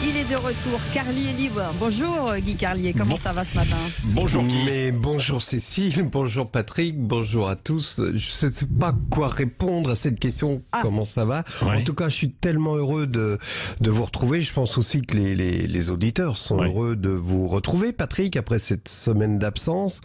Il est de retour, Carly est libre. Bonjour Guy Carlier, comment ça va ce matin? Bonjour Guy. Mais bonjour Cécile, bonjour Patrick, bonjour à tous. Je ne sais pas quoi répondre à cette question, comment ça va. Ouais. En tout cas, je suis tellement heureux de vous retrouver. Je pense aussi que les auditeurs sont heureux de vous retrouver, Patrick, après cette semaine d'absence.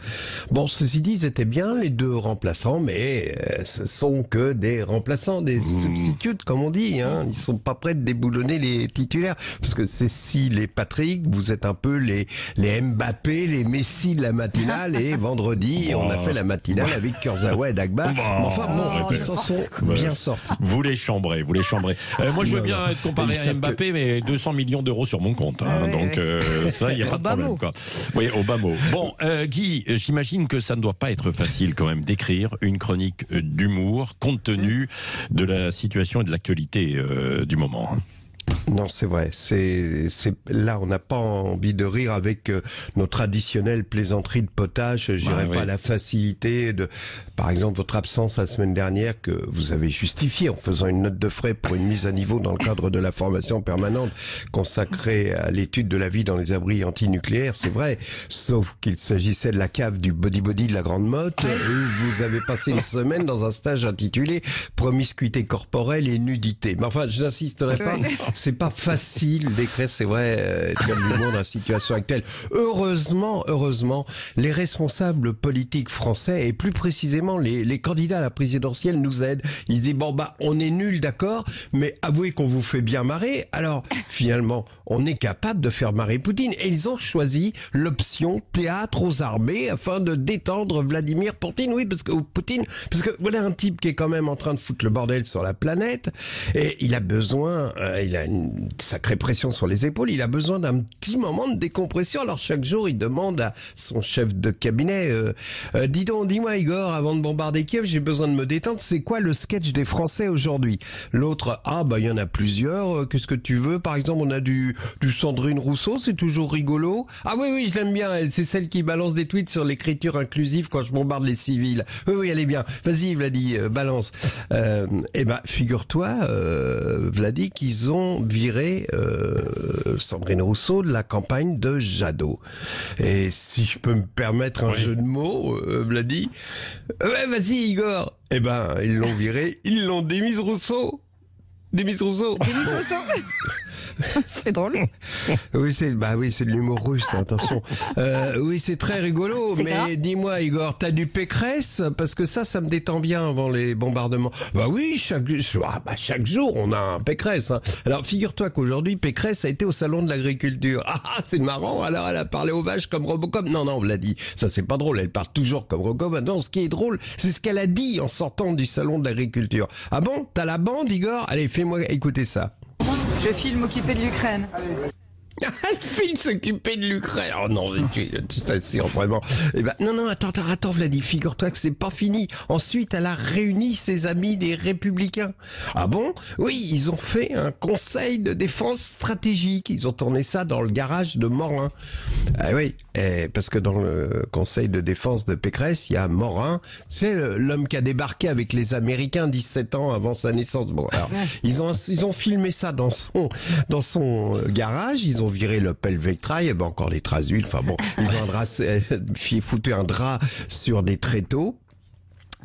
Bon, ceci dit, ils étaient bien les deux remplaçants, mais ce sont que des remplaçants, des substitutes, comme on dit. Hein. Ils sont pas prêts de déboulonner les titulaires. Parce que Cécile et Patrick, vous êtes un peu les Mbappé, les Messi de la matinale. Et vendredi, on a fait la matinale avec Kurzawa et Dagba. Mais enfin bon, ils s'en sont bien sortis. Vous les chambrez. Moi, je veux bien être comparé à Mbappé, mais 200 millions d'euros sur mon compte. Hein, donc ça, il n'y a pas de problème. Quoi. Oui, au bas mot. Bon, Guy, j'imagine que ça ne doit pas être facile quand même d'écrire une chronique d'humour compte tenu de la situation et de l'actualité du moment. Non, c'est vrai. Là, on n'a pas envie de rire avec nos traditionnelles plaisanteries de potage. Je dirais pas la facilité de, par exemple, votre absence la semaine dernière que vous avez justifiée en faisant une note de frais pour une mise à niveau dans le cadre de la formation permanente consacrée à l'étude de la vie dans les abris antinucléaires. C'est vrai. Sauf qu'il s'agissait de la cave du body de la Grande Motte où vous avez passé une semaine dans un stage intitulé promiscuité corporelle et nudité. Mais enfin, je n'insisterai pas. C'est pas facile d'écrire, c'est vrai, comme le monde dans la situation actuelle. Heureusement, les responsables politiques français et plus précisément les candidats à la présidentielle nous aident. Ils disent on est nuls, d'accord, mais avouez qu'on vous fait bien marrer. Alors finalement, on est capable de faire marrer Poutine et ils ont choisi l'option théâtre aux armées afin de détendre Vladimir Poutine. Oui, parce que voilà un type qui est quand même en train de foutre le bordel sur la planète et il a besoin, il a une sacrée pression sur les épaules, il a besoin d'un petit moment de décompression. Alors chaque jour, il demande à son chef de cabinet dis-moi Igor, avant de bombarder Kiev, j'ai besoin de me détendre, c'est quoi le sketch des Français aujourd'hui? L'autre, il y en a plusieurs, qu'est-ce que tu veux? Par exemple, on a du Sandrine Rousseau, c'est toujours rigolo. Ah oui, je l'aime bien, c'est celle qui balance des tweets sur l'écriture inclusive quand je bombarde les civils. Oui, elle est bien. Vas-y, Vladi, balance. Figure-toi, Vladi, qu'ils ont viré Sandrine Rousseau de la campagne de Jadot. Et si je peux me permettre un jeu de mots, Vladi, vas-y Igor. Ils l'ont viré, ils l'ont démise Rousseau. Démise Rousseau. C'est drôle. Oui, c'est de l'humour russe, attention. Oui, c'est très rigolo, mais grave. Dis-moi, Igor, t'as du Pécresse? Parce que ça me détend bien avant les bombardements. Oui, chaque jour, on a un Pécresse. Hein. Alors, figure-toi qu'aujourd'hui, Pécresse a été au salon de l'agriculture. C'est marrant, alors elle a parlé aux vaches comme Robocop. Non, on l'a dit, ça c'est pas drôle, elle parle toujours comme Robocop. Non, ce qui est drôle, c'est ce qu'elle a dit en sortant du salon de l'agriculture. Ah bon? T'as la bande, Igor? Allez, fais-moi écouter ça. Je file m'occuper de l'Ukraine. Elle file s'occuper de l'Ukraine. Oh non, tu t'assures vraiment. Non, attends, Vladi, figure-toi que c'est pas fini. Ensuite, elle a réuni ses amis des Républicains. Ah bon? Oui, ils ont fait un conseil de défense stratégique. Ils ont tourné ça dans le garage de Morin. Ah oui, parce que dans le conseil de défense de Pécresse, il y a Morin. C'est l'homme qui a débarqué avec les Américains 17 ans avant sa naissance. Bon, alors, ils ont filmé ça dans son garage. Ils ont viré l'Opel Vectra, il y avait encore les traces d'huile. Enfin bon, ils ont foutu un drap sur des tréteaux.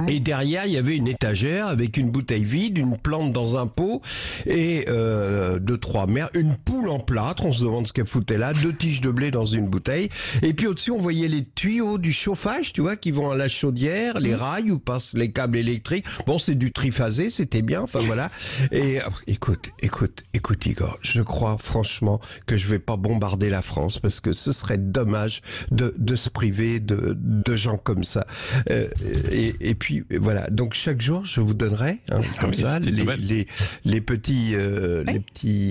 Et derrière, il y avait une étagère avec une bouteille vide, une plante dans un pot et 2-3 mères, une poule en plâtre, on se demande ce qu'elle foutait là, 2 tiges de blé dans une bouteille. Et puis au-dessus, on voyait les tuyaux du chauffage, tu vois, qui vont à la chaudière, les rails où passent les câbles électriques. Bon, c'est du triphasé, c'était bien, enfin voilà. Et écoute Igor, je crois franchement que je vais pas bombarder la France parce que ce serait dommage de se priver de gens comme ça. Et puis voilà, donc chaque jour je vous donnerai comme ça les petits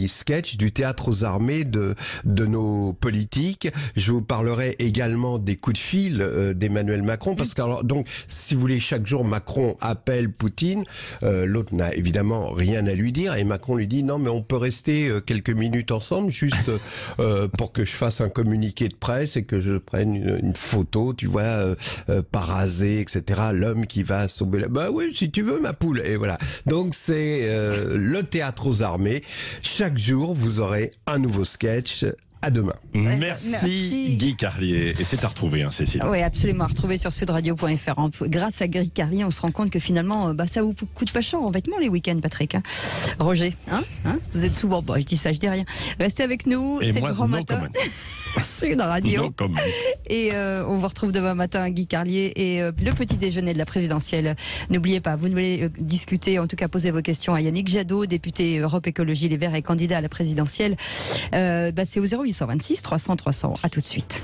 sketchs du théâtre aux armées de nos politiques. Je vous parlerai également des coups de fil d'Emmanuel Macron parce que alors, donc si vous voulez, chaque jour Macron appelle Poutine, l'autre n'a évidemment rien à lui dire et Macron lui dit non mais on peut rester quelques minutes ensemble juste pour que je fasse un communiqué de presse et que je prenne une photo, tu vois, parasé, etc. L'homme qui va sauver bah oui, si tu veux, ma poule. Et voilà. Donc c'est le théâtre aux armées. Chaque jour, vous aurez un nouveau sketch. À demain. Merci Guy Carlier. Et c'est à retrouver, hein, Cécile. Oui, absolument, à retrouver sur sudradio.fr. Grâce à Guy Carlier, on se rend compte que finalement, ça vous coûte pas cher en vêtements les week-ends, Patrick. Hein. Roger, vous êtes souvent... Bon, je dis ça, je dis rien. Restez avec nous, c'est le grand matin. Sud Radio. Et on vous retrouve demain matin, Guy Carlier, et le petit déjeuner de la présidentielle. N'oubliez pas, vous voulez discuter, en tout cas poser vos questions à Yannick Jadot, député Europe Écologie Les Verts et candidat à la présidentielle. C'est au 0826 300 300. À tout de suite.